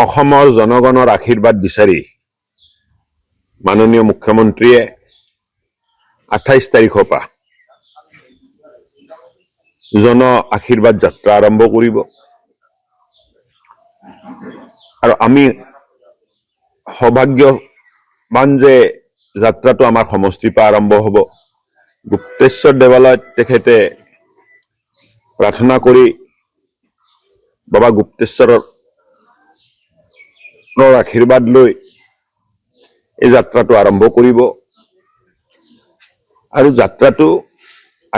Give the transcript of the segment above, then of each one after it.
অসমৰ জনগণৰ আশীৰ্বাদ বিচাৰি মাননীয় মুখ্যমন্ত্ৰীয়ে 28 তাৰিখৰ পৰা জন আশীৰ্বাদ যাত্ৰা আৰম্ভ কৰিব আৰু আমি সৌভাগ্যৱান যে যাত্ৰাটো আমাৰ সমষ্টিৰ পৰা আৰম্ভ হ'ব। গুপ্তেশ্বৰ দেৱালয়ত তেখেতে প্ৰাৰ্থনা কৰি বাবা গুপ্তেশ্বৰৰ আশীৰ্বাদ লৈ এই যাত্ৰাটো আৰম্ভ কৰিব আৰু যাত্ৰাটো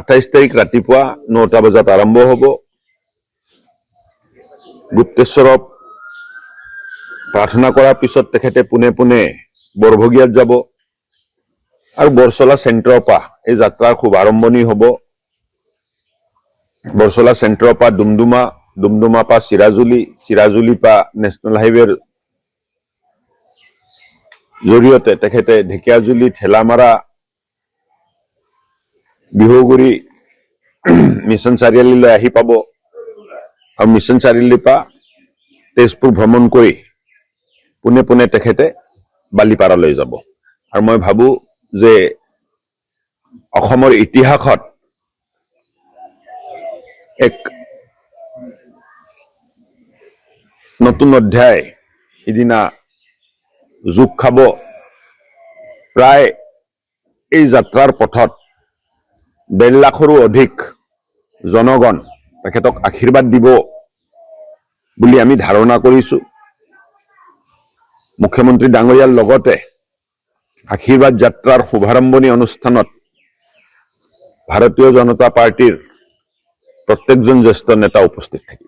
28 তাৰিখ ৰাতিপুৱা 9টা বজাত আৰম্ভ হ'ব। গুপ্তেশ্বৰক প্ৰাৰ্থনা কৰাৰ পিছত তেখেতে পোনে পোনে বৰভগীয়াত যাব আৰু বৰচলা চেণ্টাৰৰ পৰা এই যাত্ৰাৰ শুভ আৰম্ভণি হ'ব। বৰচলা চেণ্টাৰৰ পৰা ডুমডুমা পৰা চিৰাজুলি পৰা নেশ্যনেল হাইৱেৰ জৰিয়তে তেখেতে ঢেকীয়াজুলি ঠেলামাৰা বিহুগুৰি মিছন চাৰিআলিলৈ আহি পাব আৰু মিছন চাৰিআলিৰ পৰা তেজপুৰ ভ্ৰমণ কৰি পোনে পোনে তেখেতে বালিপাৰালৈ যাব আৰু মই ভাবো যে অসমৰ ইতিহাসত এক নতুন অধ্যায় সিদিনা যোগ খাব। প্ৰায় এই যাত্ৰাৰ পথত 1.5 লাখৰো অধিক জনগণ তেখেতক আশীৰ্বাদ দিব বুলি আমি ধাৰণা কৰিছো। মুখ্যমন্ত্ৰী ডাঙৰীয়াৰ লগতে আশীৰ্বাদ যাত্ৰাৰ শুভাৰম্ভণি অনুষ্ঠানত ভাৰতীয় জনতা পাৰ্টিৰ প্ৰত্যেকজন জ্যেষ্ঠ নেতা উপস্থিত থাকিব।